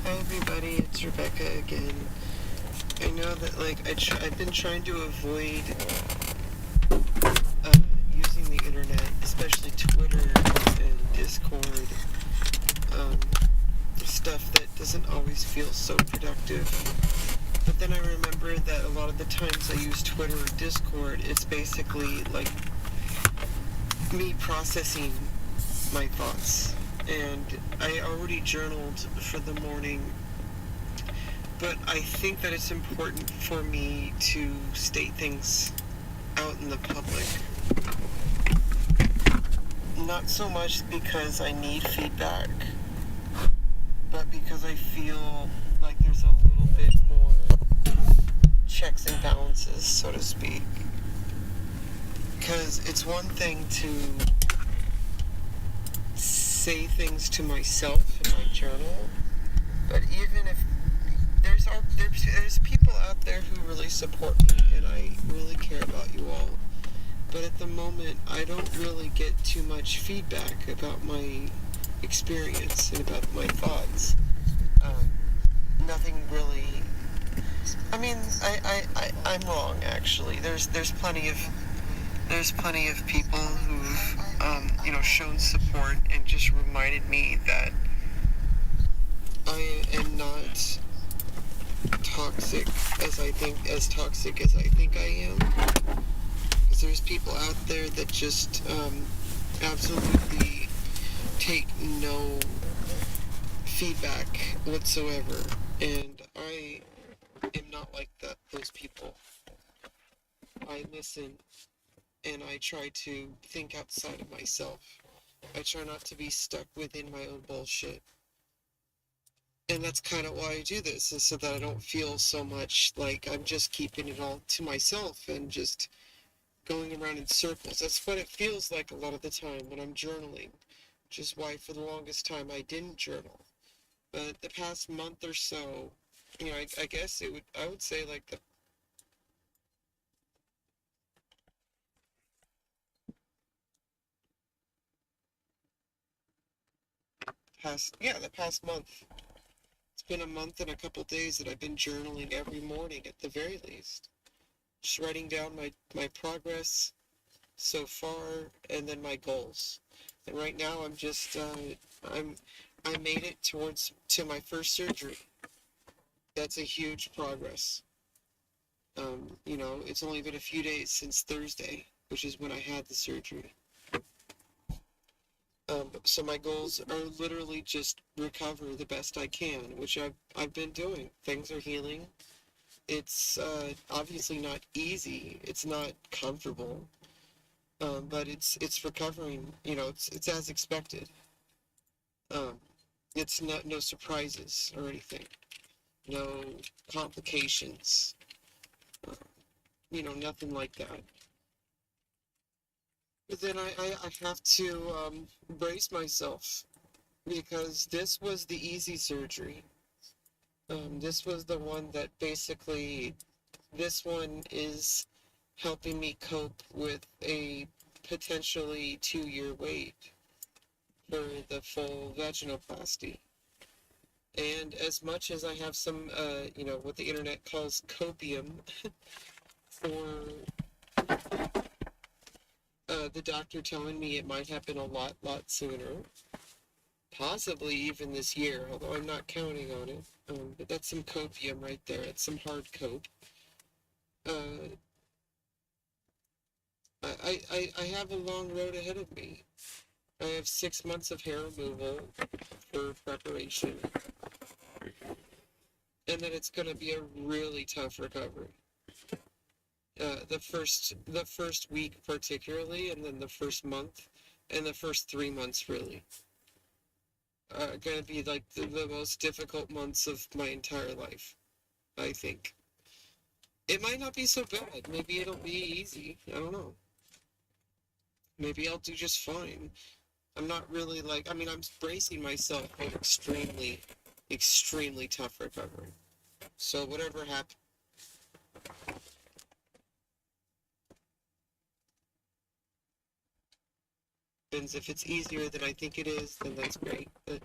Hi everybody, it's Rebecca again. I know that I've been trying to avoid uh, using the internet, especially Twitter and Discord, um, stuff that doesn't always feel so productive. But then I remember that a lot of the times I use Twitter or Discord, it's basically like me processing my thoughts. And I already journaled for the morning, but I think that it's important for me to state things out in the public. Not so much because I need feedback, but because I feel like there's a little bit more checks and balances, so to speak. Because it's one thing to say things to myself in my journal, but even if there's people out there who really support me and I really care about you all. But at the moment, I don't really get too much feedback about my experience and about my thoughts. Um, Nothing really. I mean, I'm wrong actually. There's plenty of people who've shown support and just reminded me that I am not toxic as toxic as I think I am. Because there's people out there that just absolutely take no feedback whatsoever, and I am not like those people. I listen and I try to think outside of myself. I try not to be stuck within my own bullshit. And that's kind of why I do this, is so that I don't feel so much like I'm just keeping it all to myself and just going around in circles. That's what it feels like a lot of the time when I'm journaling, which is why for the longest time I didn't journal. But the past month or so, I guess I would say like the past month. It's been a month and a couple days that I've been journaling every morning at the very least. Just writing down my progress so far and then my goals. And right now I'm, I made it to my first surgery. That's a huge progress. It's only been a few days since Thursday, which is when I had the surgery. So my goals are literally just recover the best I can, which I've been doing. Things are healing. It's obviously not easy. It's not comfortable, but it's recovering. It's as expected. Um, it's no surprises or anything. No complications. Uh, nothing like that. But then I have to brace myself because this was the easy surgery. This was the one that basically, this one is helping me cope with a potentially 2-year wait for the full vaginoplasty. And as much as I have some, what the internet calls copium for the doctor telling me it might happen a lot sooner, possibly even this year, although I'm not counting on it. But that's some copium right there. It's some hard cope. Uh, I have a long road ahead of me. I have 6 months of hair removal for preparation, and then it's going to be a really tough recovery. The first week particularly, and then the first month, and the first 3 months really, are going to be like the most difficult months of my entire life, I think. It might not be so bad. Maybe it'll be easy. I don't know. Maybe I'll do just fine. I'm not really I'm bracing myself for an extremely tough recovery. So whatever happens, if it's easier than I think it is, then that's great. But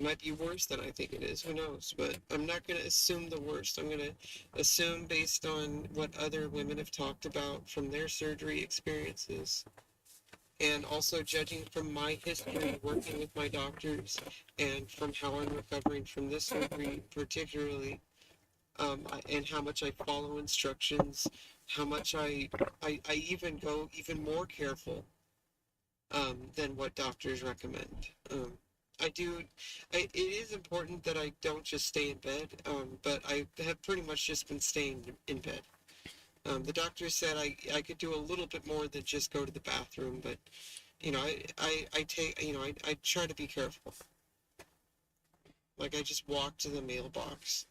It might be worse than I think it is. Who knows? But I'm not going to assume the worst. I'm going to assume based on what other women have talked about from their surgery experiences, and also judging from my history working with my doctors and from how I'm recovering from this surgery particularly, and how much I follow instructions, how much I even go even more careful than what doctors recommend. I do, it is important that I don't just stay in bed, but I have pretty much just been staying in bed. The doctor said I could do a little bit more than just go to the bathroom, but I take, I try to be careful. Like I just walk to the mailbox.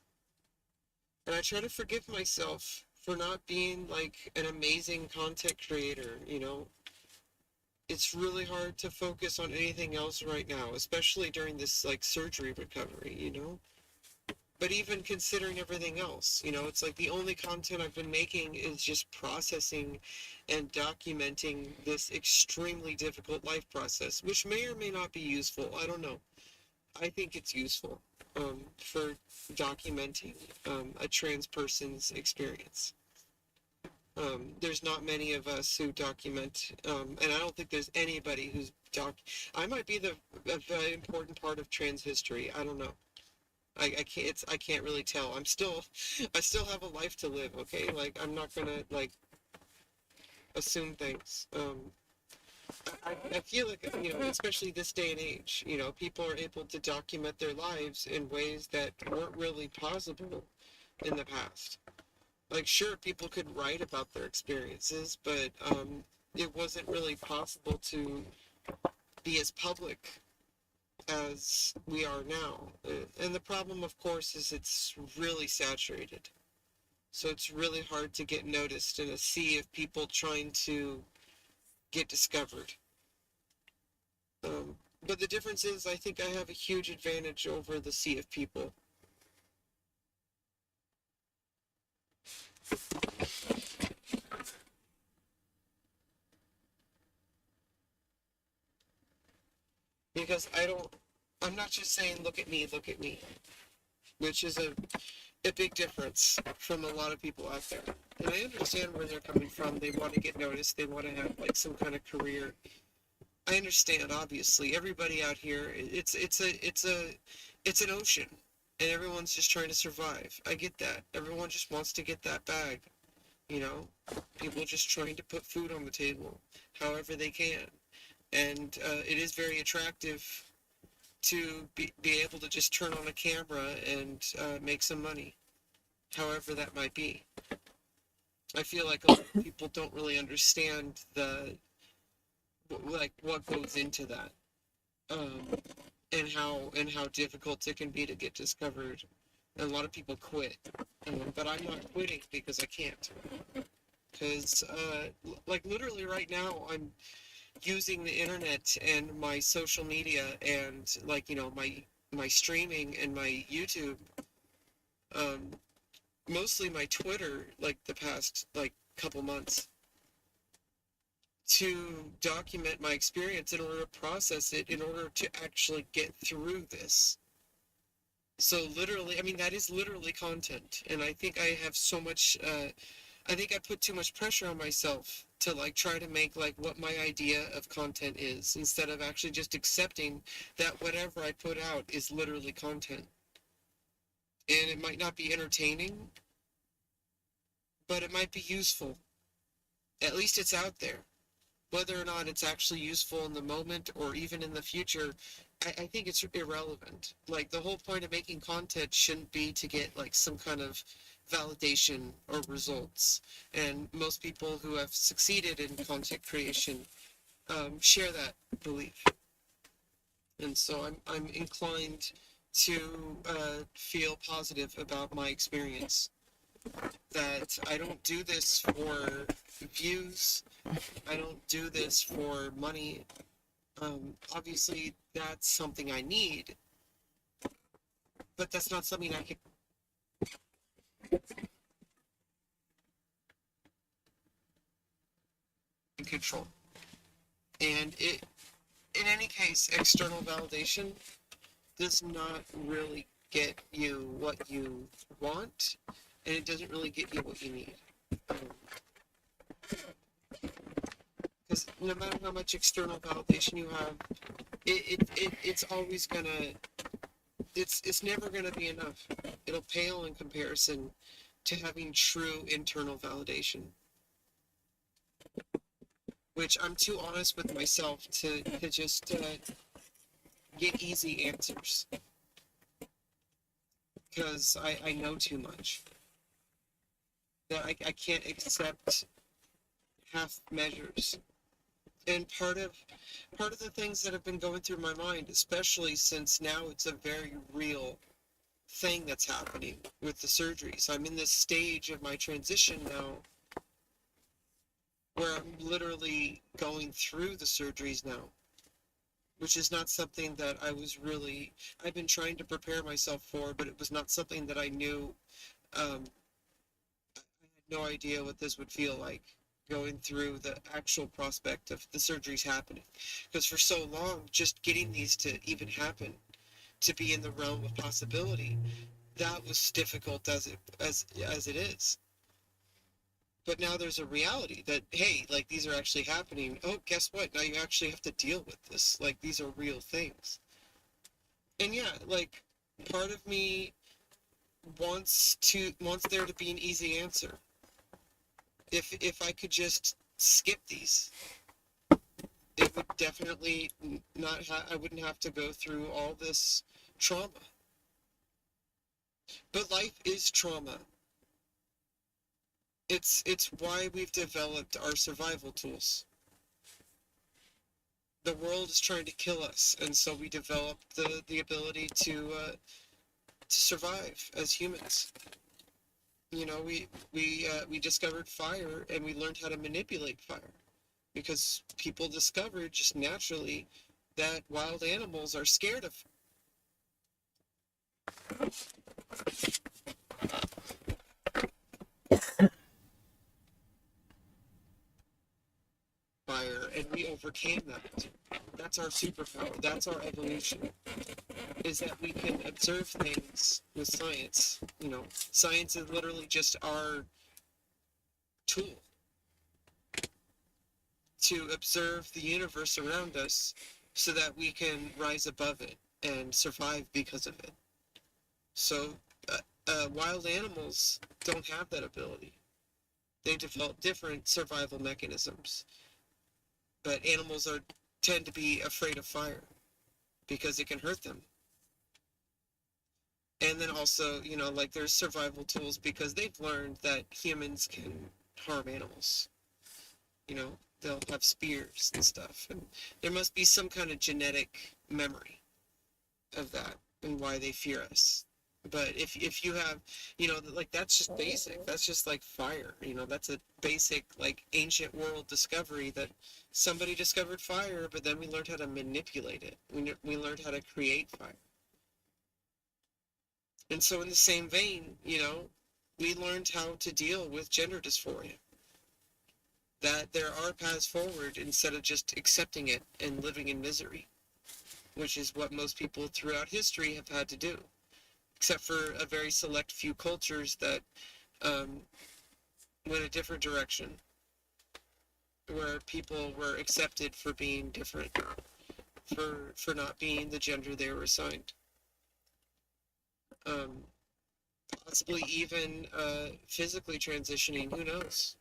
And I try to forgive myself for not being like an amazing content creator. It's really hard to focus on anything else right now, especially during this like surgery recovery. But even considering everything else, it's like the only content I've been making is just processing and documenting this extremely difficult life process, which may or may not be useful. I don't know. I think it's useful for documenting a trans person's experience. There's not many of us who document, and I don't think there's anybody who's I might be a very important part of trans history. I don't know. I can't really tell. I still have a life to live. Okay, like I'm not gonna like assume things. I feel like, especially this day and age, people are able to document their lives in ways that weren't really possible in the past. Like, sure, people could write about their experiences, but it wasn't really possible to be as public as we are now. And the problem, of course, is it's really saturated. So it's really hard to get noticed in a sea of people trying to get discovered. Um, but the difference is, I think I have a huge advantage over the sea of people. Because I'm not just saying, look at me, which is a big difference from a lot of people out there. And I understand where they're coming from. They want to get noticed. They want to have like some kind of career. I understand, obviously. Everybody out here, it's an ocean, and everyone's just trying to survive. I get that. Everyone just wants to get that bag, you know? People just trying to put food on the table however they can. And it is very attractive to be able to just turn on a camera and make some money, however that might be. I feel like a lot of people don't really understand what goes into that, um, and how difficult it can be to get discovered. And a lot of people quit, but I'm not quitting because I can't. Because like literally right now, I'm using the internet and my social media and like my streaming and my YouTube, um, mostly my Twitter, like the past like couple months, to document my experience in order to process it, in order to actually get through this. So literally, I mean, that is literally content. And I think I have so much, I think I put too much pressure on myself to like try to make like what my idea of content is, instead of actually just accepting that whatever I put out is literally content. And it might not be entertaining, but it might be useful. At least it's out there. Whether or not it's actually useful in the moment or even in the future, I think it's irrelevant. Like the whole point of making content shouldn't be to get like some kind of validation or results. And most people who have succeeded in content creation share that belief. And so I'm inclined to feel positive about my experience. That I don't do this for views. I don't do this for money. Obviously, that's something I need, but that's not something I can control. And in any case, external validation, does not really get you what you want, and it doesn't really get you what you need. Because no matter how much external validation you have, it's always gonna, it's never gonna be enough. It'll pale in comparison to having true internal validation, which I'm too honest with myself to just get easy answers because I know too much. That I can't accept half measures. And part of the things that have been going through my mind, especially since now it's a very real thing that's happening with the surgeries. I'm in this stage of my transition now where I'm literally going through the surgeries now, which is not something that I've been trying to prepare myself for, but it was not something that I knew. I had no idea what this would feel like going through the actual prospect of the surgeries happening. Because for so long, just getting these to even happen, to be in the realm of possibility, that was difficult as it is. But now there's a reality that, hey, like these are actually happening. Oh, guess what? Now you actually have to deal with this. Like these are real things. And yeah, like part of me wants there to be an easy answer. If I could just skip these, it would definitely not I wouldn't have to go through all this trauma. But life is trauma. It's why we've developed our survival tools. The world is trying to kill us, and so we developed the ability to survive as humans. You know, we discovered fire, and we learned how to manipulate fire because people discovered just naturally that wild animals are scared of fire, and we overcame that. That's our superpower. That's our evolution. Is that we can observe things with science. You know, science is literally just our tool to observe the universe around us so that we can rise above it and survive because of it. So, wild animals don't have that ability. They develop different survival mechanisms. But animals tend to be afraid of fire because it can hurt them. And then also, you know, like there's survival tools because they've learned that humans can harm animals. You know, they'll have spears and stuff. And there must be some kind of genetic memory of that and why they fear us. But if you have, you know, like that's just basic. That's just like fire. You know, that's a basic like ancient world discovery that somebody discovered fire, but then we learned how to manipulate it. We learned how to create fire. And so in the same vein, you know, we learned how to deal with gender dysphoria. That there are paths forward instead of just accepting it and living in misery, which is what most people throughout history have had to do, except for a very select few cultures that went a different direction, where people were accepted for being different, for not being the gender they were assigned. Um, Possibly even physically transitioning. Who knows?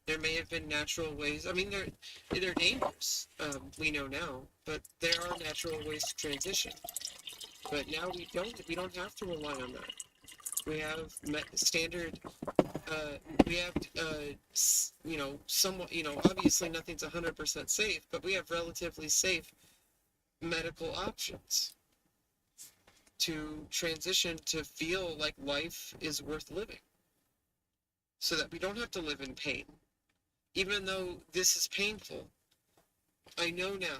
There may have been natural ways. I mean, they're dangerous. We know now, but there are natural ways to transition. But now we don't have to rely on that. We have standard. We have you know, somewhat, you know, obviously nothing's 100% safe, but we have relatively safe medical options to transition to feel like life is worth living so that we don't have to live in pain. Even though this is painful, I know now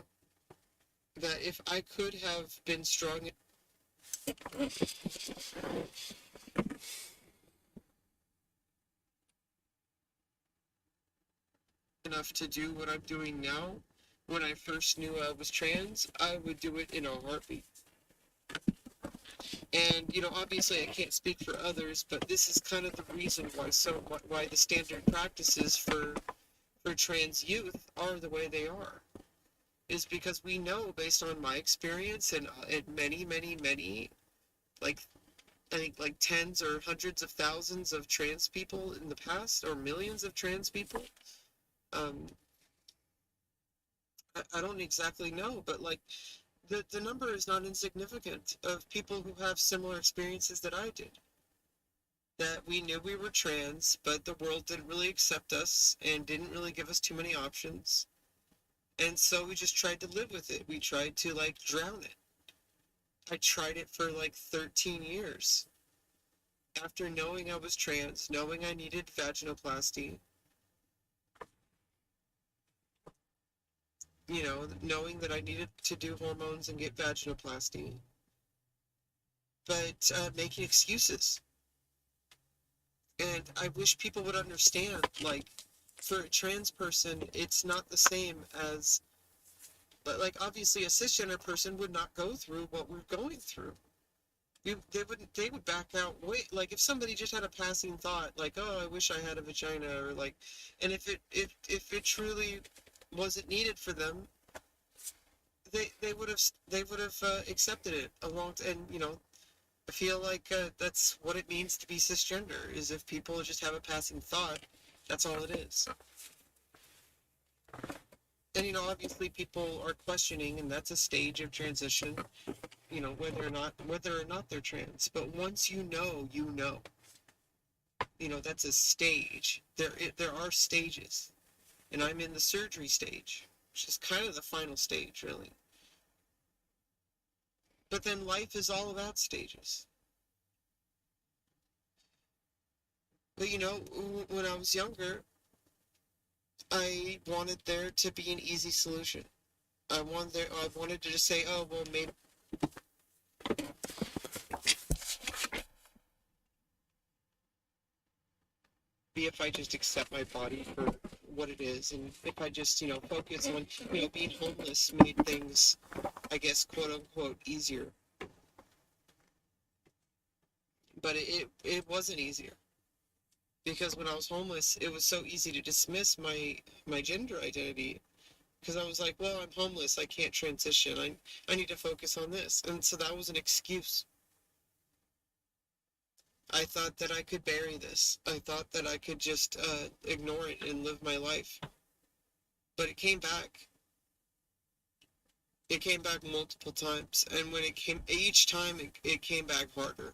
that if I could have been strong enough to do what I'm doing now, when I first knew I was trans, I would do it in a heartbeat. And obviously I can't speak for others, but this is kind of the reason why the standard practices for trans youth are the way they are, is because we know, based on my experience and many, many, many, like, I think like tens or hundreds of thousands of trans people in the past, or millions of trans people. Um, I don't exactly know, but like the number is not insignificant of people who have similar experiences that I did. That we knew we were trans, but the world didn't really accept us and didn't really give us too many options. And so we just tried to live with it. We tried to like drown it. I tried it for like 13 years. After knowing I was trans, knowing I needed vaginoplasty, knowing that I needed to do hormones and get vaginoplasty, but making excuses. And I wish people would understand, like, for a trans person, it's not the same as, but like, obviously, a cisgender person would not go through what we're going through. They would back out. Wait, like, if somebody just had a passing thought, like, oh, I wish I had a vagina, or like, and if it truly wasn't needed for them, they would have accepted it along, and I feel like that's what it means to be cisgender, is if people just have a passing thought, that's all it is. And obviously people are questioning, and that's a stage of transition, whether or not they're trans. But once you know, that's a stage. There are stages, and I'm in the surgery stage, which is kind of the final stage, really. But then life is all about stages. But when I was younger, I wanted there to be an easy solution. I wanted to just say, oh, well, maybe if I just accept my body for what it is, and if I just, focus on, being homeless made things, I guess, quote unquote, easier. But it wasn't easier, because when I was homeless, it was so easy to dismiss my gender identity, because I was like, well, I'm homeless, I can't transition, I need to focus on this. And so that was an excuse. I thought that I could bury this. I thought that I could just ignore it and live my life. But it came back. It came back multiple times. And when each time it came back harder.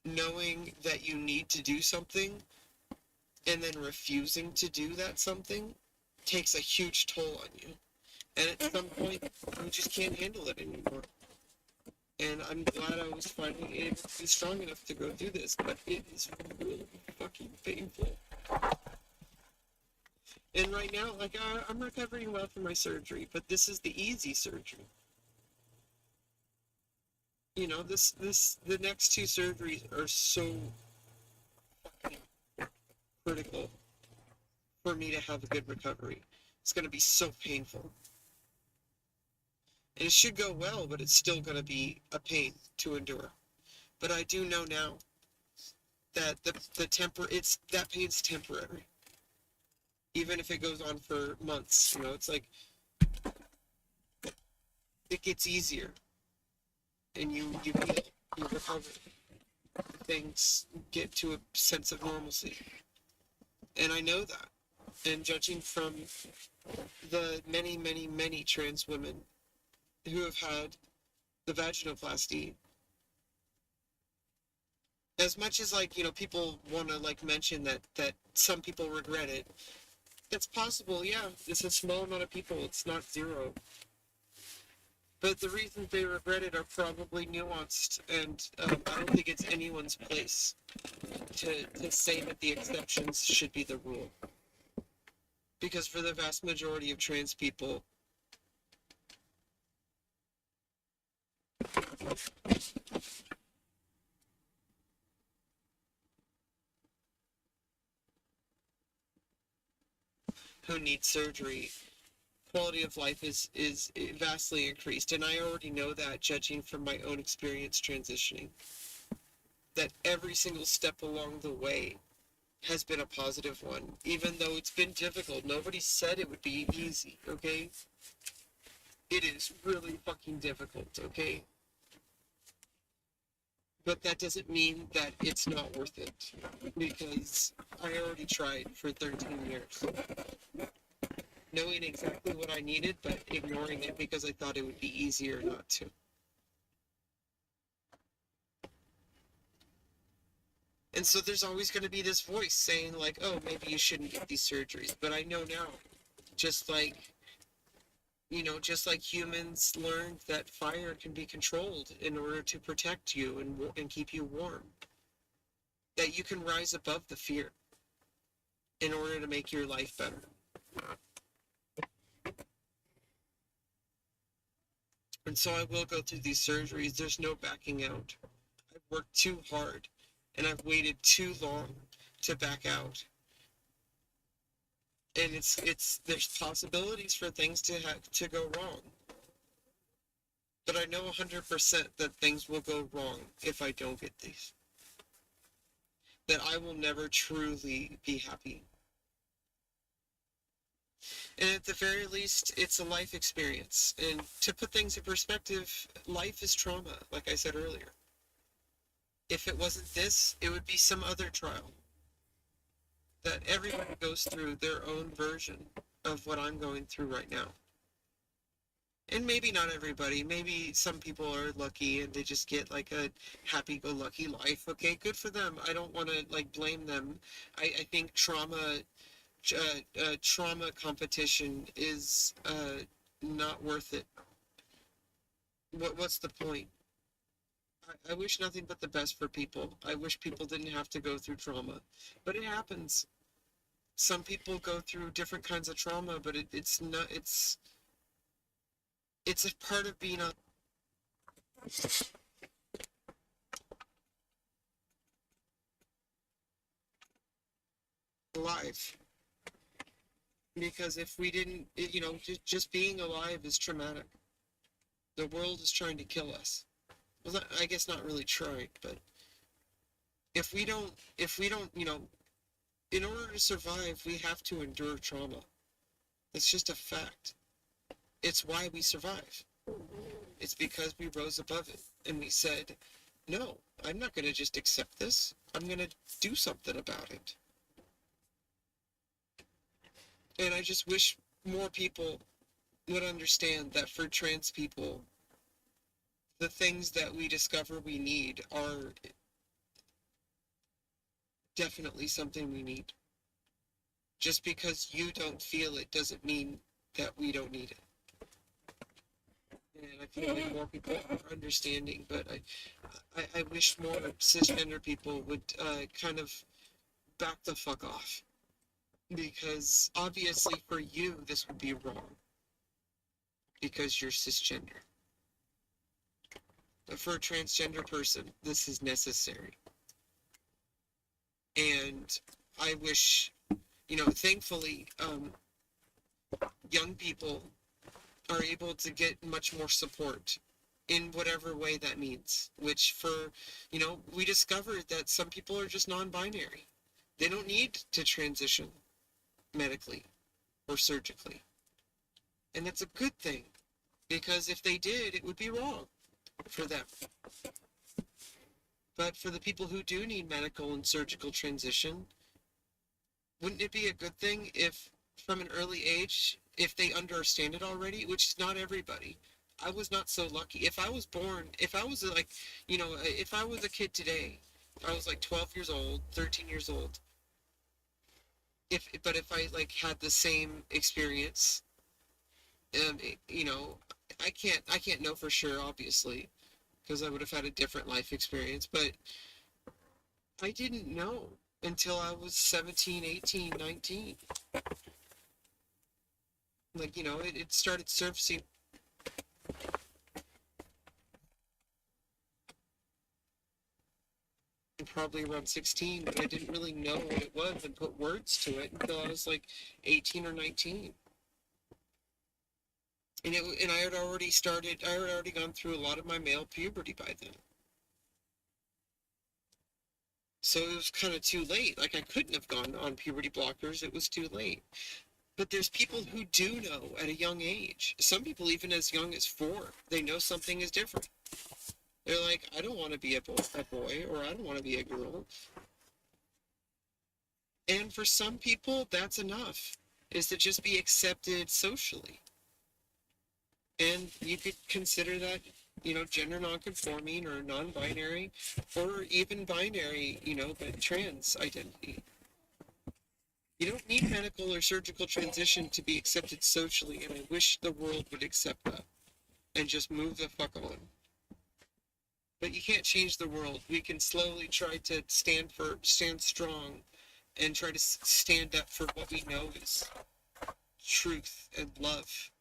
Knowing that you need to do something and then refusing to do that something takes a huge toll on you. And at some point, you just can't handle it anymore. And I'm glad I was finally able to be strong enough to go through this, but it is really fucking painful. And right now, like, I'm recovering well from my surgery, but this is the easy surgery. The next two surgeries are so critical for me to have a good recovery. It's going to be so painful. And it should go well, but it's still going to be a pain to endure. But I do know now that that pain's temporary. Even if it goes on for months, it's like it gets easier, and you heal, you recover, things get to a sense of normalcy. And I know that. And judging from the many, many, many trans women who have had the vaginoplasty, as much as, like, people want to, like, mention that some people regret it, it's possible, yeah. It's a small amount of people, it's not zero. But the reasons they regret it are probably nuanced, and I don't think it's anyone's place to say that the exceptions should be the rule. Because for the vast majority of trans people, who need surgery, quality of life is vastly increased, and I already know that, judging from my own experience transitioning, that every single step along the way has been a positive one, even though it's been difficult. Nobody said it would be easy, okay? It is really fucking difficult, okay? But that doesn't mean that it's not worth it, because I already tried for 13 years, knowing exactly what I needed, but ignoring it because I thought it would be easier not to. And so there's always going to be this voice saying, like, oh, maybe you shouldn't get these surgeries. But I know now, just like, just like humans learned that fire can be controlled in order to protect you and keep you warm, that you can rise above the fear in order to make your life better. And so I will go through these surgeries. There's no backing out. I've worked too hard and I've waited too long to back out. And there's possibilities for things to go wrong. But I know 100% that things will go wrong if I don't get these. That I will never truly be happy. And at the very least, it's a life experience. And to put things in perspective, life is trauma, like I said earlier. If it wasn't this, it would be some other trial. That everybody goes through their own version of what I'm going through right now. And maybe not everybody. Maybe some people are lucky and they just get like a happy-go-lucky life. Okay, good for them. I don't want to like blame them. I think trauma competition is not worth it. What's the point? I wish nothing but the best for people. I wish people didn't have to go through trauma, but it happens. Some people go through different kinds of trauma, but it's not. It's a part of being alive. Because if we didn't, just being alive is traumatic. The world is trying to kill us. Well, I guess not really trying, but if we don't, in order to survive, we have to endure trauma. It's just a fact. It's why we survive. It's because we rose above it and we said, no, I'm not going to just accept this. I'm going to do something about it. And I just wish more people would understand that for trans people, the things that we discover we need are definitely something we need. Just because you don't feel it doesn't mean that we don't need it. And I feel like more people are understanding, but I wish more cisgender people would kind of back the fuck off. Because obviously for you, this would be wrong. Because you're cisgender. But for a transgender person, this is necessary. And I wish, thankfully, young people are able to get much more support in whatever way that means, which we discovered that some people are just non-binary. They don't need to transition medically or surgically. And it's a good thing, because if they did, it would be wrong for them. But for the people who do need medical and surgical transition, wouldn't it be a good thing if from an early age, if they understand it already, which is not everybody. I was not so lucky. If I was a kid today, I was like 12 years old, 13 years old, if I like had the same experience, and I can't know for sure, obviously, because I would have had a different life experience, but I didn't know until I was 17, 18, 19. Like, it started surfacing probably around 16, but I didn't really know what it was and put words to it until I was like 18 or 19. And I had already started. I had already gone through a lot of my male puberty by then, so it was kind of too late. Like I couldn't have gone on puberty blockers. It was too late. But there's people who do know at a young age. Some people even as young as 4, they know something is different. They're like, I don't want to be a boy, or I don't want to be a girl. And for some people, that's enough, is to just be accepted socially. And you could consider that, gender nonconforming or non-binary, or even binary, but trans identity. You don't need medical or surgical transition to be accepted socially, and I wish the world would accept that and just move the fuck on. But you can't change the world. We can slowly try to stand strong and try to stand up for what we know is truth and love.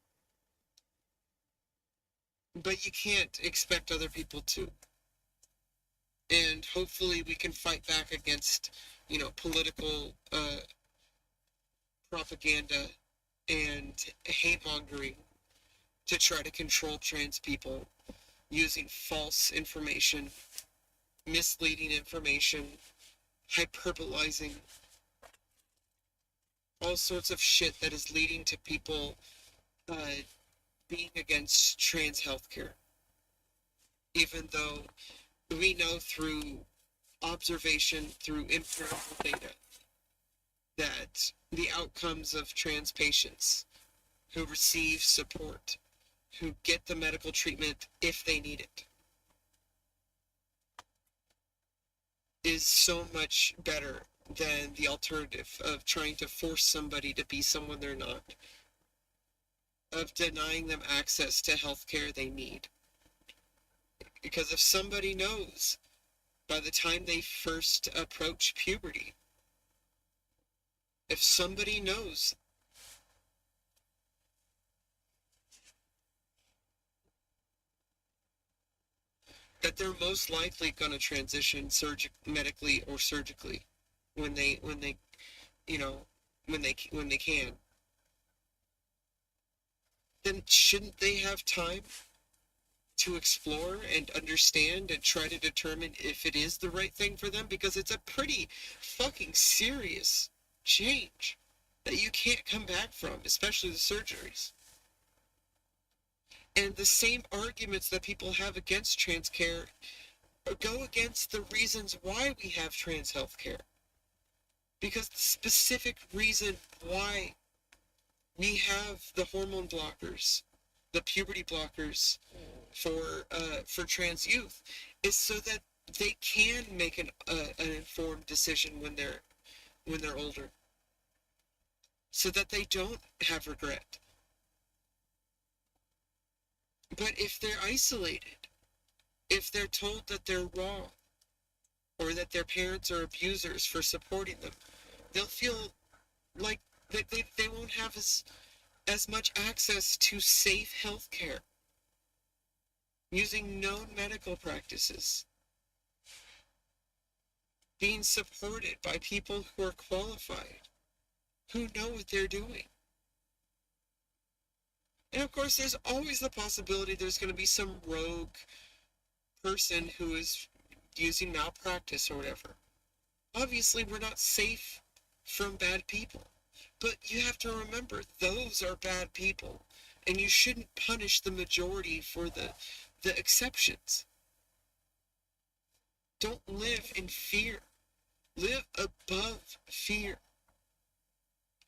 But you can't expect other people to. And hopefully we can fight back against, political propaganda and hate mongering to try to control trans people using false information, misleading information, hyperbolizing all sorts of shit that is leading to people uh, being against trans healthcare. Even though we know through observation, through empirical data, that the outcomes of trans patients who receive support, who get the medical treatment if they need it, is so much better than the alternative of trying to force somebody to be someone they're not, of denying them access to health care they need. Because if somebody knows by the time they first approach puberty, if somebody knows that they're most likely going to transition medically or surgically when they you know when they can, then shouldn't they have time to explore and understand and try to determine if it is the right thing for them? Because it's a pretty fucking serious change that you can't come back from, especially the surgeries. And the same arguments that people have against trans care go against the reasons why we have trans health care. Because the specific reason why we have the hormone blockers, the puberty blockers for trans youth, is so that they can make an informed decision when they're older, so that they don't have regret. But if they're isolated, if they're told that they're wrong, or that their parents are abusers for supporting them, they'll feel like they won't have as much access to safe health care using known medical practices, being supported by people who are qualified, who know what they're doing. And of course, there's always the possibility there's going to be some rogue person who is using malpractice or whatever. Obviously, we're not safe from bad people. But you have to remember, those are bad people. And you shouldn't punish the majority for the exceptions. Don't live in fear. Live above fear.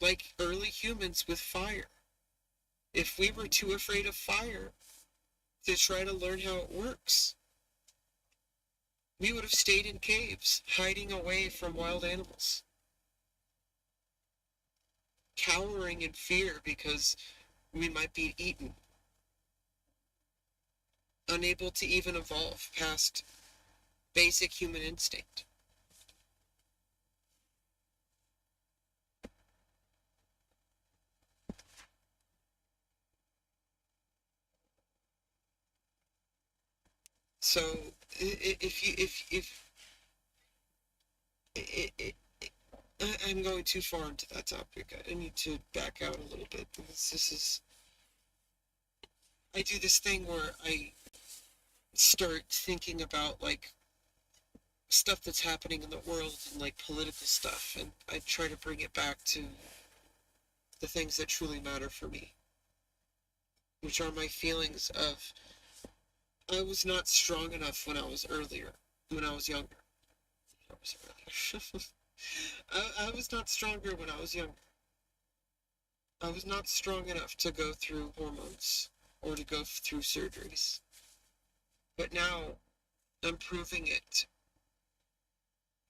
Like early humans with fire. If we were too afraid of fire to try to learn how it works, we would have stayed in caves, hiding away from wild animals, cowering in fear because we might be eaten, unable to even evolve past basic human instinct. So if you if I'm going too far into that topic. I need to back out a little bit because this is I do this thing where I start thinking about like stuff that's happening in the world and like political stuff, and I try to bring it back to the things that truly matter for me, which are my feelings of I was not strong enough when I was younger. I was earlier. I was not stronger when I was younger. I was not strong enough to go through hormones or to go through surgeries. But now I'm proving it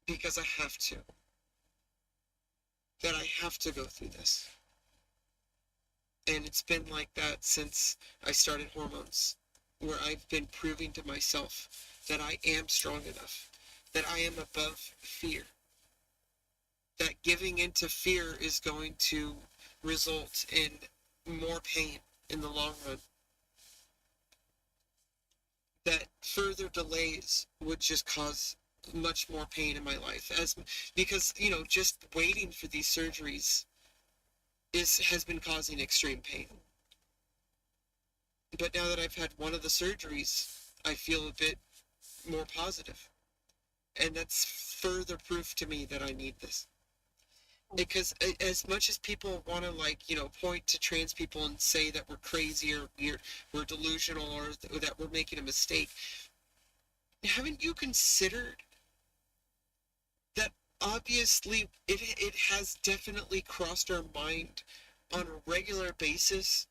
because I have to, that I have to go through this. And it's been like that since I started hormones, where I've been proving to myself that I am strong enough, that I am above fear, that giving into fear is going to result in more pain in the long run, that further delays would just cause much more pain in my life as because just waiting for these surgeries has been causing extreme pain. But now that I've had one of the surgeries, I feel a bit more positive, and that's further proof to me that I need this. Because as much as people want to point to trans people and say that we're crazy or we're delusional or that we're making a mistake, haven't you considered that obviously it has definitely crossed our mind on a regular basis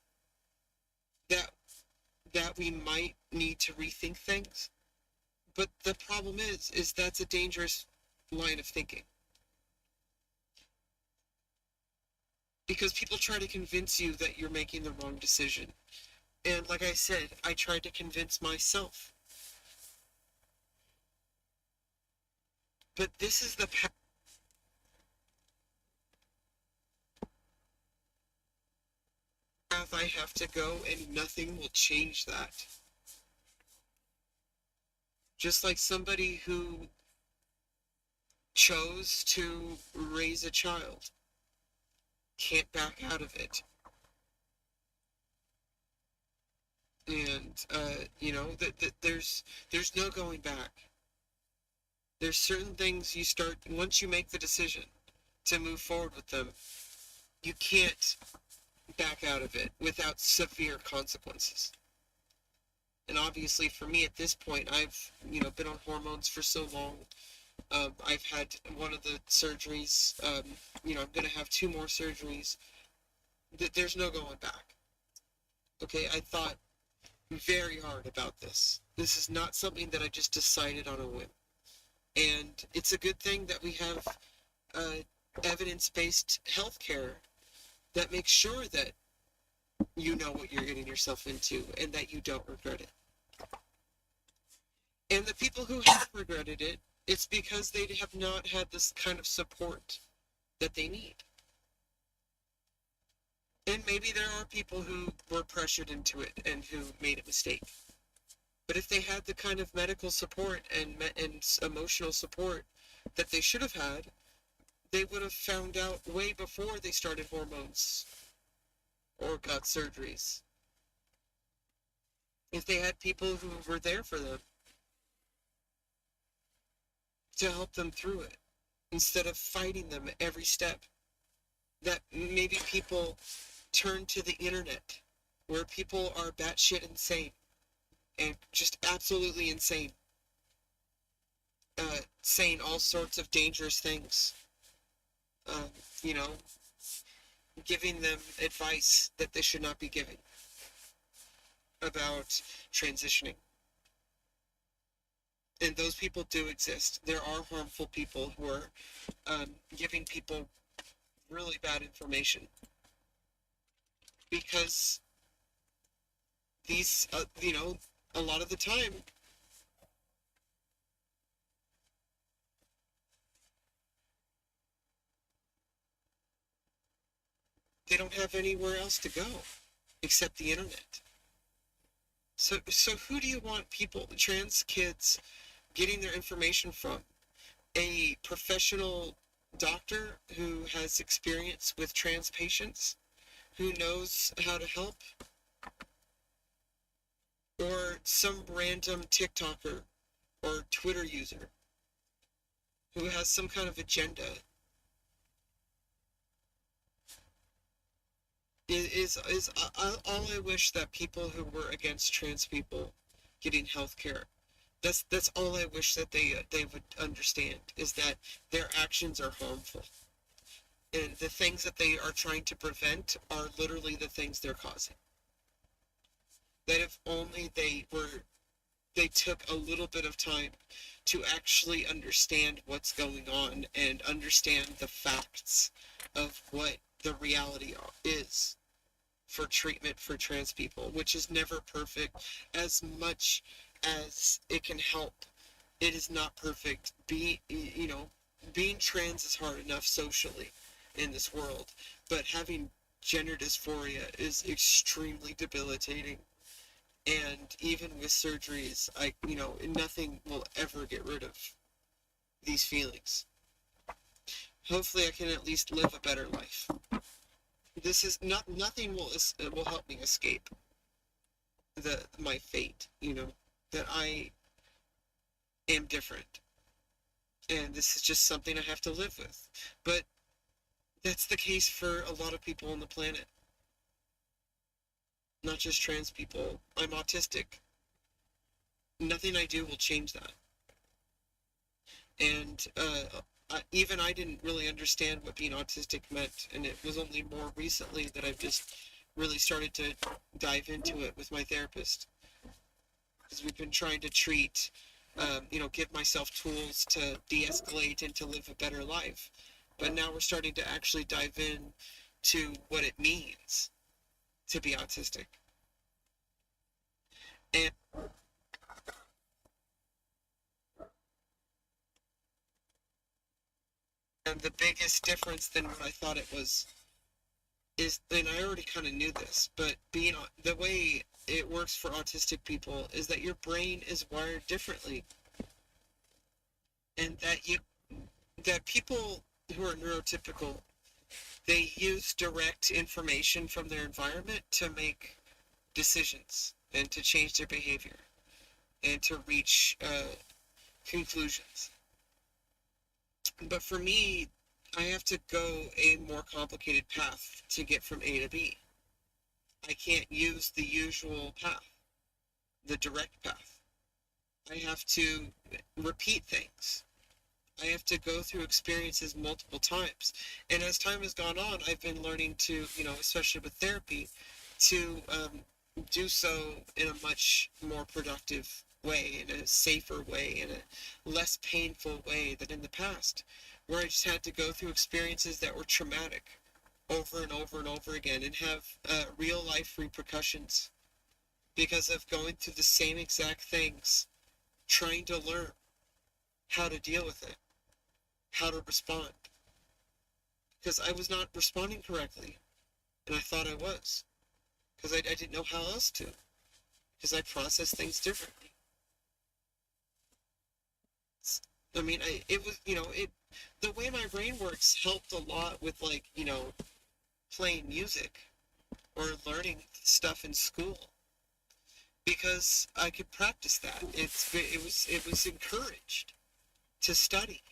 that we might need to rethink things? But the problem is that's a dangerous line of thinking. Because people try to convince you that you're making the wrong decision. And like I said, I tried to convince myself. But this is the path I have to go, and nothing will change that. Just like somebody who chose to raise a child can't back out of it. And there's no going back. There's certain things you start once you make the decision to move forward with them, you can't back out of it without severe consequences. And obviously for me at this point, I've been on hormones for so long. I've had one of the surgeries. I'm going to have two more surgeries. There's no going back. Okay, I thought very hard about this. This is not something that I just decided on a whim. And it's a good thing that we have evidence-based healthcare that makes sure that you know what you're getting yourself into and that you don't regret it. And the people who have regretted it, it's because they have not had this kind of support that they need. And maybe there are people who were pressured into it and who made a mistake. But if they had the kind of medical support and emotional support that they should have had, they would have found out way before they started hormones or got surgeries. If they had people who were there for them to help them through it, instead of fighting them every step. That maybe people turn to the internet, where people are batshit insane, and just absolutely insane, saying all sorts of dangerous things, uh, you know, giving them advice that they should not be giving about transitioning. And those people do exist. There are harmful people who are giving people really bad information, because these, a lot of the time, they don't have anywhere else to go except the internet. So who do you want people, trans kids, getting their information from? A professional doctor who has experience with trans patients, who knows how to help? or some random TikToker or Twitter user who has some kind of agenda all I wish that people who were against trans people getting health care, that's all I wish that they would understand, is that their actions are harmful, and the things that they are trying to prevent are literally the things they're causing. That if only they took a little bit of time to actually understand what's going on and understand the facts of what the reality is for treatment for trans people, which is never perfect. As much as it can help, it is not perfect. Being trans is hard enough socially in this world, but having gender dysphoria is extremely debilitating. And even with surgeries, nothing will ever get rid of these feelings. Hopefully I can at least live a better life. This is not, nothing will help me escape my fate, that I am different. And this is just something I have to live with. But that's the case for a lot of people on the planet. Not just trans people. I'm autistic. Nothing I do will change that. And even I didn't really understand what being autistic meant. And it was only more recently that I've just really started to dive into it with my therapist. Because we've been trying to treat, give myself tools to de-escalate and to live a better life. But now we're starting to actually dive in to what it means to be autistic. And the biggest difference than what I thought it was is, and I already kind of knew this, but the way it works for autistic people is that your brain is wired differently, and that people who are neurotypical, they use direct information from their environment to make decisions and to change their behavior and to reach conclusions. But for me, I have to go a more complicated path to get from A to B. I can't use the usual path, the direct path. I have to repeat things. I have to go through experiences multiple times. And as time has gone on, I've been learning to, especially with therapy, to do so in a much more productive way, in a safer way, in a less painful way than in the past, where I just had to go through experiences that were traumatic over and over and over again and have real life repercussions because of going through the same exact things, trying to learn how to deal with it, how to respond. Because I was not responding correctly, and I thought I was, because I didn't know how else to, because I process things differently. I mean, it was, the way my brain works helped a lot with, like, playing music or learning stuff in school, because I could practice that. It was encouraged to study,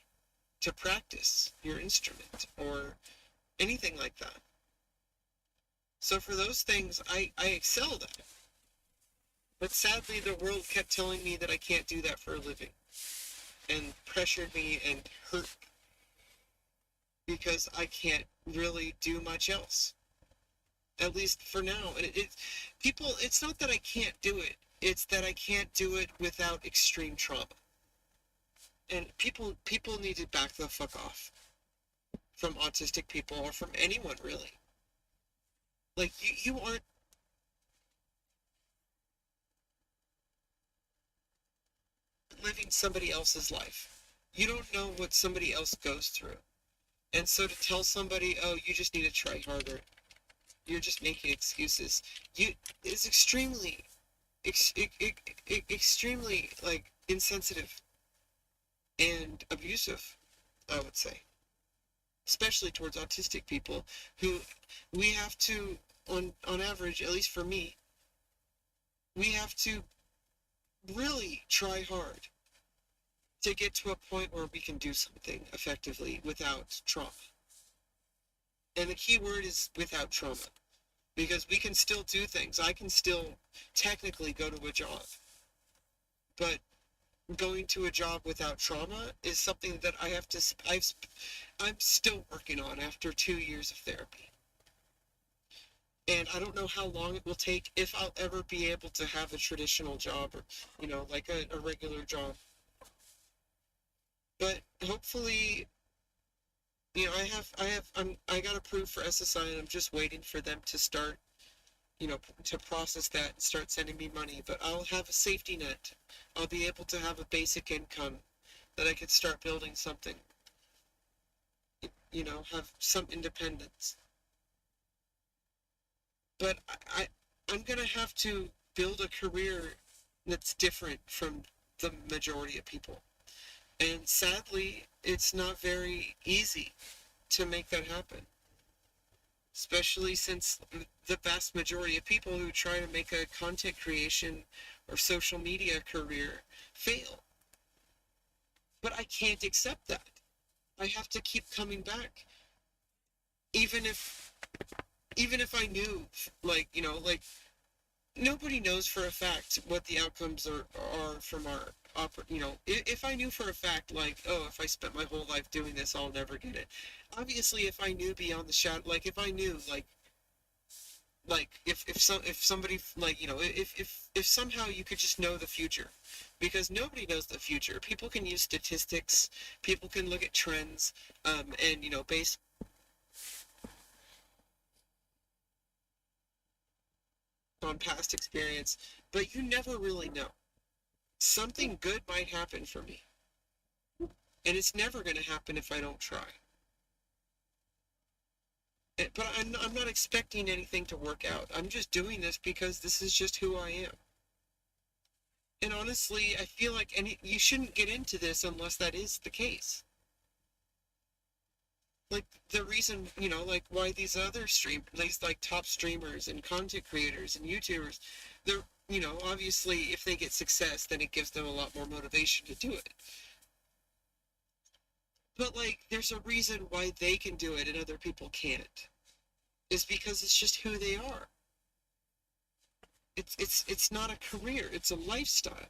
to practice your instrument or anything like that. So for those things, I excelled at. But sadly, the world kept telling me that I can't do that for a living, and pressured me and hurt because I can't really do much else. At least for now. And it's not that I can't do it. It's that I can't do it without extreme trauma. And people need to back the fuck off from autistic people, or from anyone really. Like, you aren't living somebody else's life. You don't know what somebody else goes through. And so to tell somebody, oh, you just need to try harder, you're just making excuses, is extremely, like, insensitive and abusive, I would say. Especially towards autistic people, who we have to, on average, at least for me, we have to really try hard to get to a point where we can do something effectively without trauma. And the key word is without trauma, because we can still do things. I can still technically go to a job, but going to a job without trauma is something that I'm still working on after 2 years of therapy. And I don't know how long it will take, if I'll ever be able to have a traditional job, or, like a regular job. But hopefully, I got approved for SSI, and I'm just waiting for them to start, to process that and start sending me money. But I'll have a safety net. I'll be able to have a basic income that I could start building something, have some independence. But I'm gonna have to build a career that's different from the majority of people. And sadly, it's not very easy to make that happen, especially since the vast majority of people who try to make a content creation or social media career fail. But I can't accept that. I have to keep coming back. Even if I knew, like nobody knows for a fact what the outcomes are from our if I knew for a fact, like, oh, if I spent my whole life doing this, I'll never get it. Obviously, if I knew beyond the shadow, like if I knew, like if somebody, like, if somehow you could just know the future, because nobody knows the future. People can use statistics, people can look at trends, and based on past experience, but you never really know. Something good might happen for me, and it's never going to happen if I don't try. But I'm not expecting anything to work out. I'm just doing this because this is just who I am. And honestly, I feel like you shouldn't get into this unless that is the case. Like the reason, like why these like top streamers and content creators and YouTubers, they're, obviously if they get success, then it gives them a lot more motivation to do it. But like, there's a reason why they can do it and other people can't. Is because it's just who they are. It's not a career, it's a lifestyle.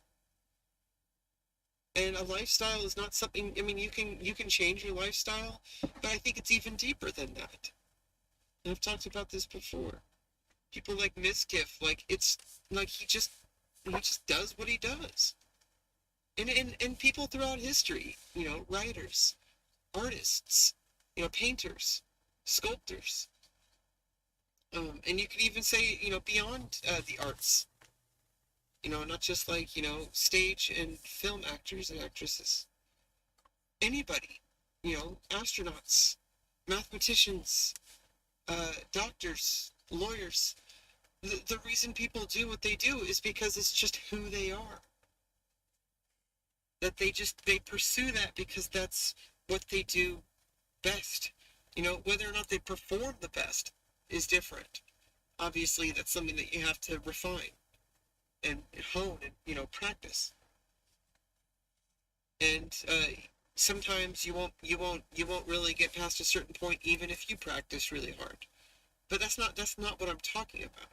And a lifestyle is not something, I mean, you can change your lifestyle, but I think it's even deeper than that. And I've talked about this before. People like Miskiff, like it's like he just does what he does. And people throughout history, writers, artists, painters, sculptors. And you could even say, beyond the arts, not just like, stage and film actors and actresses. Anybody, astronauts, mathematicians, doctors, lawyers. The reason people do what they do is because it's just who they are. That they pursue that because that's what they do best. Whether or not they perform the best is different. Obviously, that's something that you have to refine and hone and, practice. And sometimes you won't really get past a certain point, even if you practice really hard. But that's not what I'm talking about.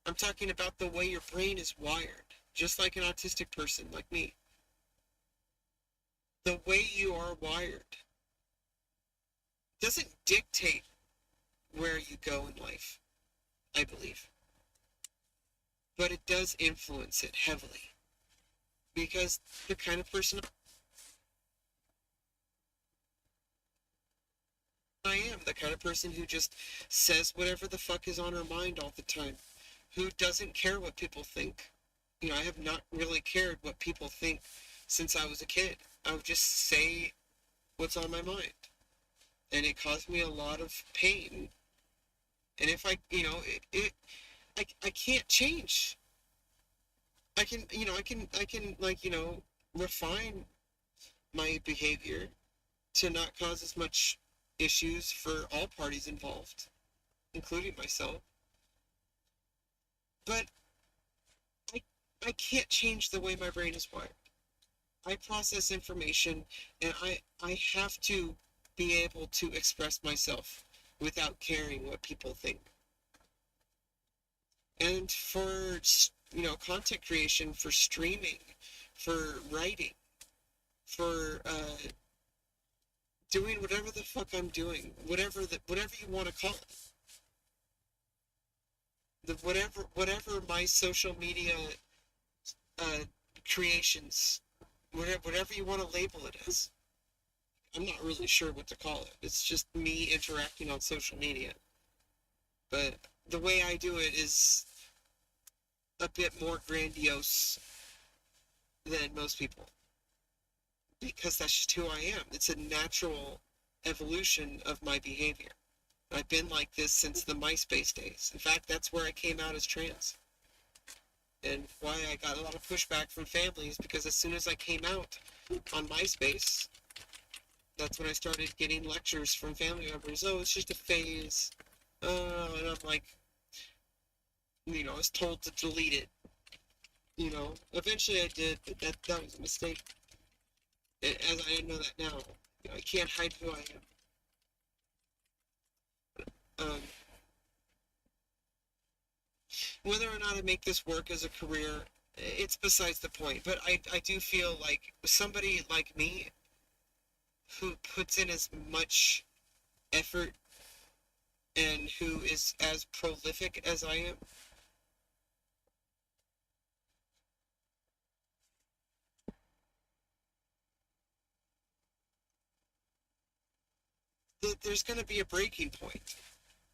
I'm talking about the way your brain is wired, just like an autistic person like me. The way you are wired doesn't dictate where you go in life, I believe. But it does influence it heavily. Because the kind of person I am, the kind of person who just says whatever the fuck is on her mind all the time, who doesn't care what people think. I have not really cared what people think since I was a kid. I would just say what's on my mind. And it caused me a lot of pain. And if I can't change. I can like, refine my behavior to not cause as much issues for all parties involved, including myself. But I can't change the way my brain is wired. I process information, and I have to be able to express myself without caring what people think. And for, content creation, for streaming, for writing, for doing whatever the fuck I'm doing, whatever you want to call it, whatever my social media uh, creations, whatever you want to label it as. I'm not really sure what to call it. It's just me interacting on social media. But the way I do it is a bit more grandiose than most people because that's just who I am. It's a natural evolution of my behavior. I've been like this since the MySpace days. In fact, that's where I came out as trans. And why I got a lot of pushback from families because as soon as I came out on MySpace, that's when I started getting lectures from family members. Oh, it's just a phase. And I'm like, I was told to delete it. Eventually I did, but that was a mistake. As I know that now, I can't hide who I am. Whether or not I make this work as a career, it's besides the point. But I do feel like somebody like me who puts in as much effort and who is as prolific as I am, there's going to be a breaking point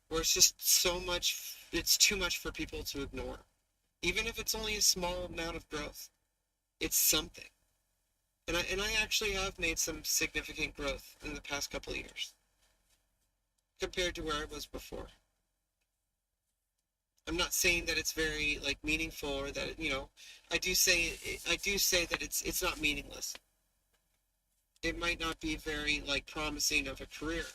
where it's just it's too much for people to ignore. Even if it's only a small amount of growth, it's something. And I actually have made some significant growth in the past couple of years compared to where I was before. I'm not saying that it's very like meaningful or that I do say that it's not meaningless. It might not be very like promising of a career,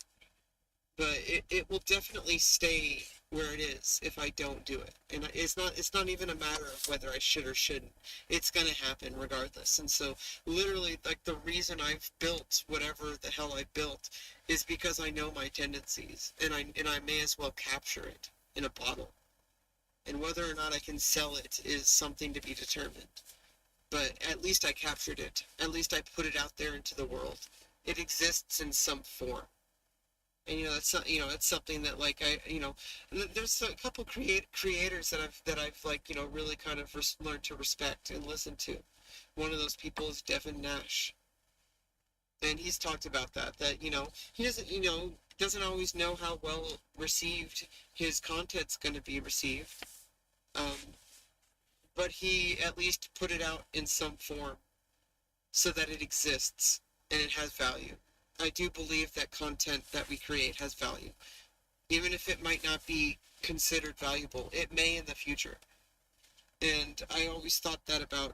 but it will definitely stay where it is if I don't do it. And it's not even a matter of whether I should or shouldn't. It's gonna happen regardless. And so literally like the reason I've built whatever the hell I built is because I know my tendencies and I may as well capture it in a bottle. And whether or not I can sell it is something to be determined. But at least I captured it. At least I put it out there into the world. It exists in some form. And that's not, it's something that like there's a couple creators that I've like really kind of learned to respect and listen to. One of those people is Devin Nash, and he's talked about that he doesn't always know how well received his content's going to be received, um, but he at least put it out in some form so that it exists and it has value. I do believe that content that we create has value. Even if it might not be considered valuable, it may in the future. And I always thought that about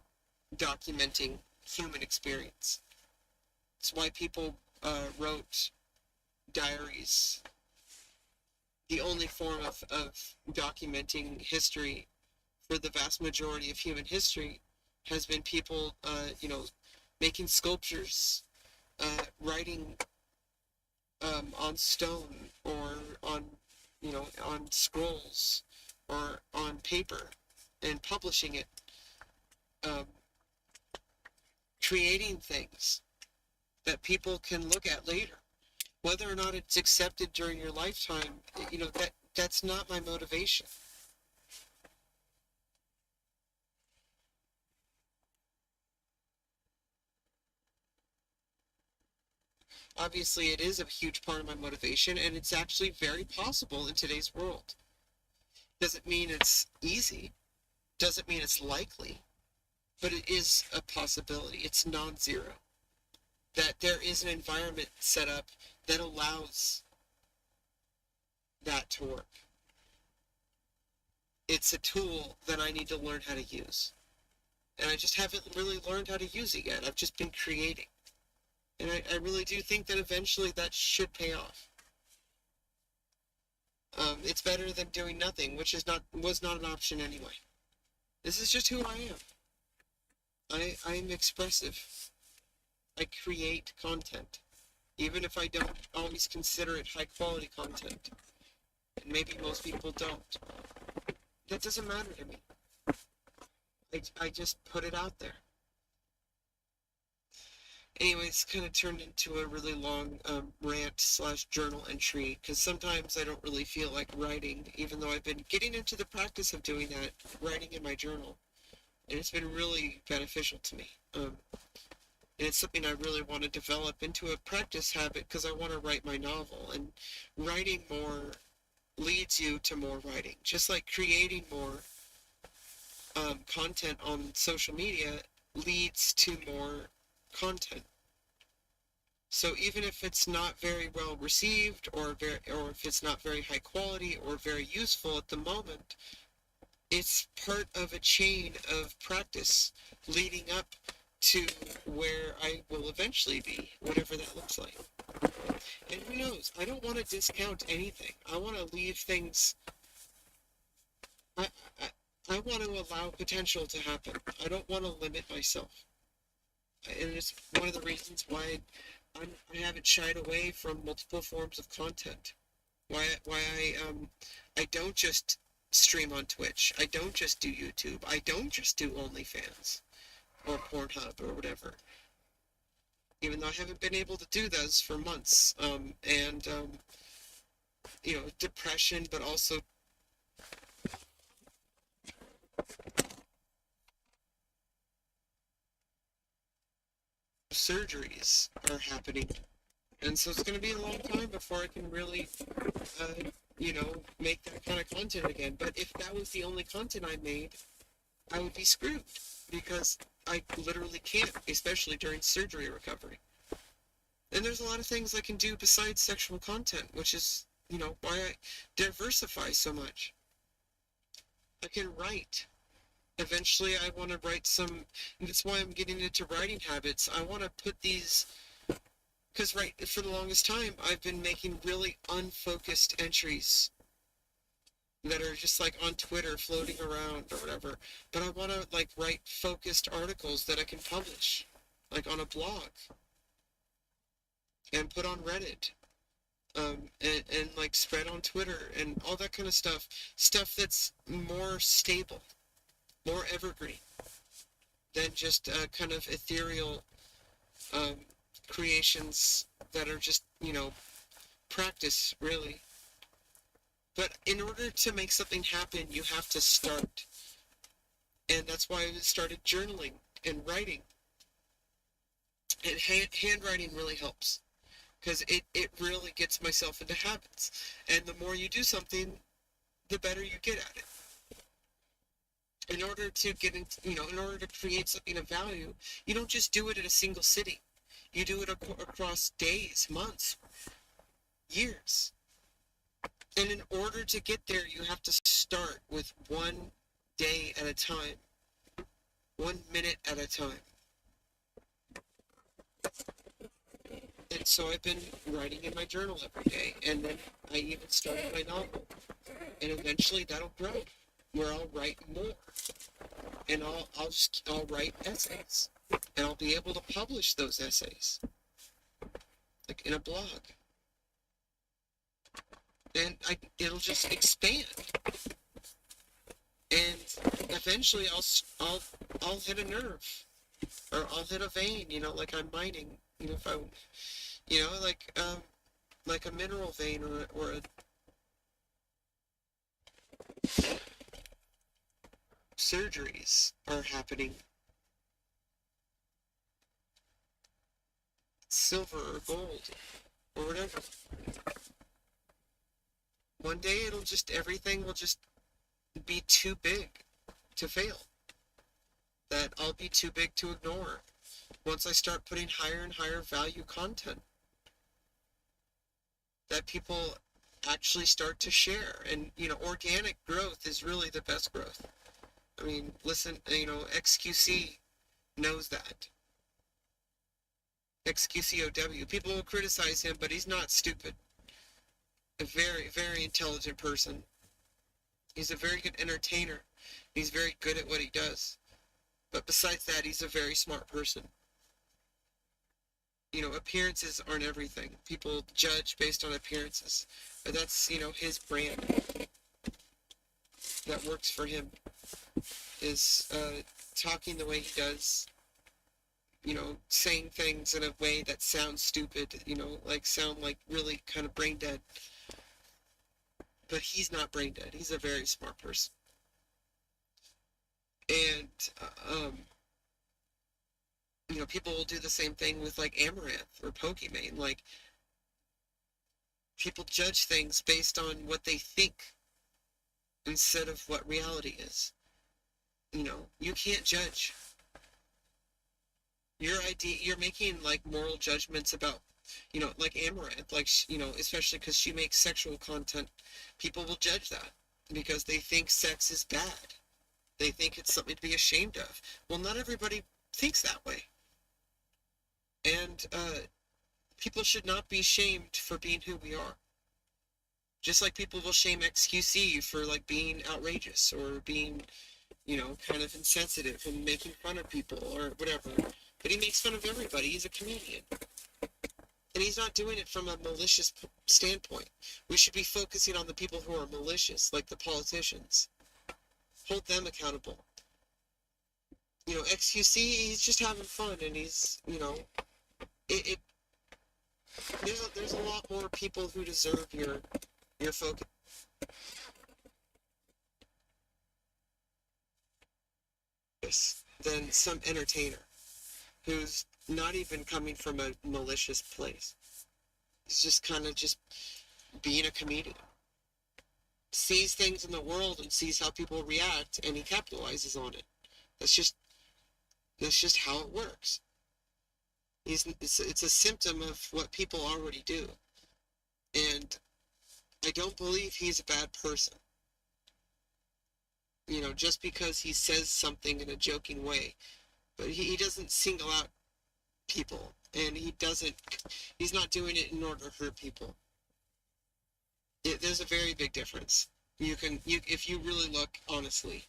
documenting human experience. It's why people wrote diaries. The only form of documenting history for the vast majority of human history has been people, making sculptures, writing on stone or on scrolls or on paper and publishing it, um, creating things that people can look at later. Whether or not it's accepted during your lifetime, that's not my motivation. Obviously, it is a huge part of my motivation, and it's actually very possible in today's world. Doesn't mean it's easy, doesn't mean it's likely, but it is a possibility. It's non-zero. That there is an environment set up that allows that to work. It's a tool that I need to learn how to use. And I just haven't really learned how to use it yet. I've just been creating. And I really do think that eventually that should pay off. It's better than doing nothing, which was not an option anyway. This is just who I am. I'm expressive. I create content, even if I don't always consider it high quality content. And maybe most people don't. That doesn't matter to me. I just put it out there. Anyways, kind of turned into a really long rant slash journal entry because sometimes I don't really feel like writing, even though I've been getting into the practice of doing that, writing in my journal, and it's been really beneficial to me. And it's something I really want to develop into a practice habit because I want to write my novel, and writing more leads you to more writing. Just like creating more content on social media leads to more content. So even if it's not very well received or if it's not very high quality or very useful at the moment, it's part of a chain of practice leading up to where I will eventually be, whatever that looks like. And who knows? I don't want to discount anything. I want to leave things. I, I, I want to allow potential to happen. I don't want to limit myself. And it's one of the reasons why I haven't shied away from multiple forms of content. Why I don't just stream on Twitch. I don't just do YouTube. I don't just do OnlyFans or Pornhub or whatever. Even though I haven't been able to do those for months. And depression, but also surgeries are happening. And so it's going to be a long time before I can really, make that kind of content again. But if that was the only content I made, I would be screwed because I literally can't, especially during surgery recovery. And there's a lot of things I can do besides sexual content, which is, why I diversify so much. I can write. Eventually, I want to write some, and that's why I'm getting into writing habits. I want to put these, because for the longest time, I've been making really unfocused entries that are just like on Twitter floating around or whatever. But I want to like write focused articles that I can publish, like on a blog and put on Reddit, and like spread on Twitter and all that kind of stuff that's more stable, more evergreen than just kind of ethereal um, creations that are just, practice, really. But in order to make something happen, you have to start. And that's why I started journaling and writing. And handwriting really helps because it really gets myself into habits. And the more you do something, the better you get at it. In order to get into, in order to create something of value, you don't just do it in a single sitting. You do it across days, months, years. And in order to get there, you have to start with 1 day at a time, 1 minute at a time. And so I've been writing in my journal every day, and then I even started my novel. And eventually that'll grow, where I'll write more. And I'll write essays. And I'll be able to publish those essays, like in a blog. And it'll just expand. And eventually I'll hit a nerve, or I'll hit a vein, like I'm mining, if I, like a mineral vein or a surgeries are happening. Silver or gold or whatever. One day everything will just be too big to fail. That I'll be too big to ignore once I start putting higher and higher value content that people actually start to share. And, organic growth is really the best growth. I mean, listen, XQC knows that. XQCOW. People will criticize him, but he's not stupid. A very, very intelligent person. He's a very good entertainer. He's very good at what he does. But besides that, he's a very smart person. Appearances aren't everything. People judge based on appearances. But that's, his brand that works for him is talking the way he does, saying things in a way that sounds stupid, like sound like really kind of brain dead. But he's not brain dead. He's a very smart person. And, people will do the same thing with like Amaranth or Pokimane. Like, people judge things based on what they think instead of what reality is. You can't judge. You're making like moral judgments about, like Amaranth, like, especially because she makes sexual content. People will judge that because they think sex is bad. They think it's something to be ashamed of. Well, not everybody thinks that way. And people should not be shamed for being who we are. Just like people will shame XQC for like being outrageous or being, kind of insensitive and making fun of people or whatever. But he makes fun of everybody. He's a comedian. And he's not doing it from a malicious standpoint. We should be focusing on the people who are malicious, like the politicians. Hold them accountable. XQC, he's just having fun, and he's, it there's a lot more people who deserve your focus than some entertainer who's not even coming from a malicious place. He's just kind of just being a comedian. Sees things in the world and sees how people react, and he capitalizes on it. That's just how it works. It's a symptom of what people already do. And I don't believe he's a bad person. Just because he says something in a joking way. But he doesn't single out people. And he's not doing it in order to hurt people. There's a very big difference. If you really look honestly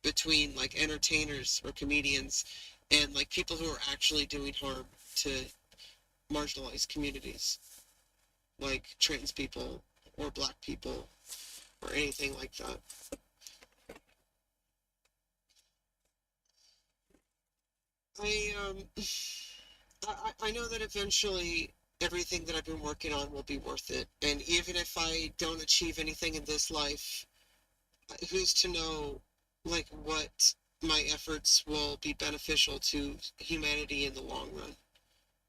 between like entertainers or comedians and like people who are actually doing harm to marginalized communities, like trans people or black people or anything like that. I I know that eventually everything that I've been working on will be worth it. And even if I don't achieve anything in this life, who's to know like what my efforts will be beneficial to humanity in the long run?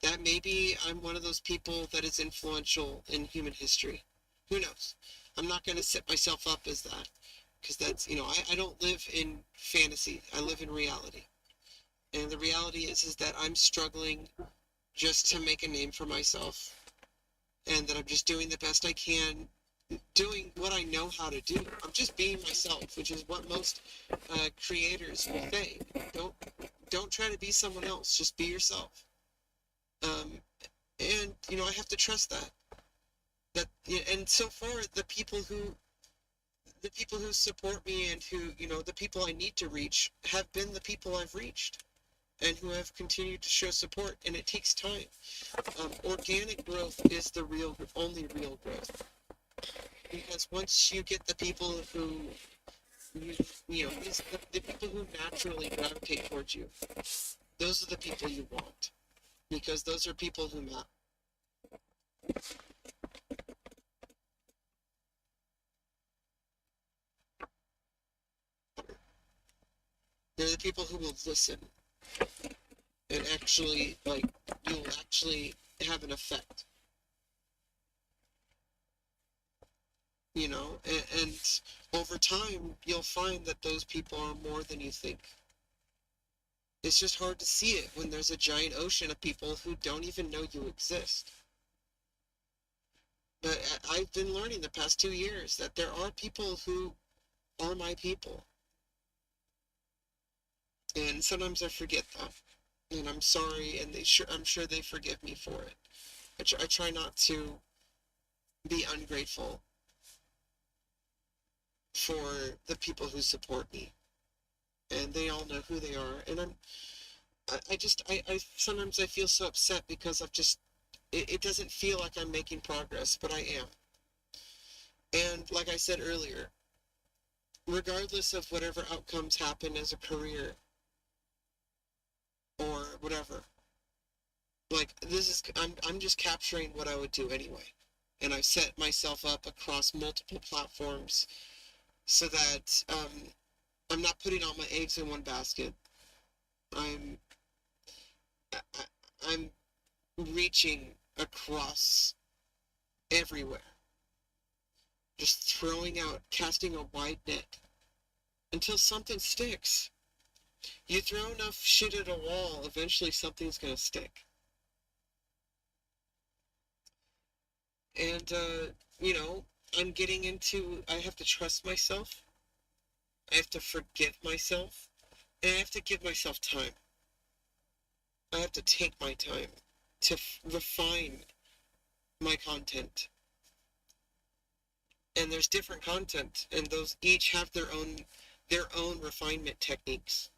That maybe I'm one of those people that is influential in human history. Who knows? I'm not going to set myself up as that because that's, I don't live in fantasy. I live in reality. And the reality is that I'm struggling just to make a name for myself and that I'm just doing the best I can, doing what I know how to do. I'm just being myself, which is what most creators will say. Don't don't try to be someone else. Just be yourself. Um, and I have to trust that. And so far, the people who support me and who the people I need to reach have been the people I've reached and who have continued to show support. And it takes time. Organic growth is the only real growth. Because once you get the people who, the people who naturally gravitate towards you, those are the people you want. Because those are people who matter. They're the people who will listen and actually, like, you'll actually have an effect. And over time, you'll find that those people are more than you think. It's just hard to see it when there's a giant ocean of people who don't even know you exist. But I've been learning the past 2 years that there are people who are my people. And sometimes I forget that. And I'm sorry, and I'm sure they forgive me for it. I try not to be ungrateful for the people who support me and they all know who they are. And I sometimes I feel so upset because it doesn't feel like I'm making progress, but I am. And like I said earlier, regardless of whatever outcomes happen as a career or whatever, like I'm just capturing what I would do anyway. And I've set myself up across multiple platforms so that I'm not putting all my eggs in one basket. I'm I, I'm reaching across everywhere, just throwing out, casting a wide net until something sticks. You throw enough shit at a wall, eventually something's gonna stick. And you know, I have to trust myself. I have to forgive myself, and I have to give myself time. I have to take my time to refine my content. And there's different content, and those each have their own refinement techniques.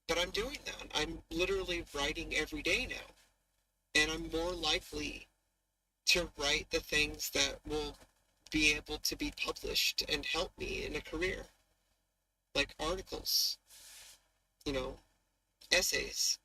But I'm doing that. I'm literally writing every day now, and I'm more likely to write the things that will be able to be published and help me in a career, like articles, you know, essays.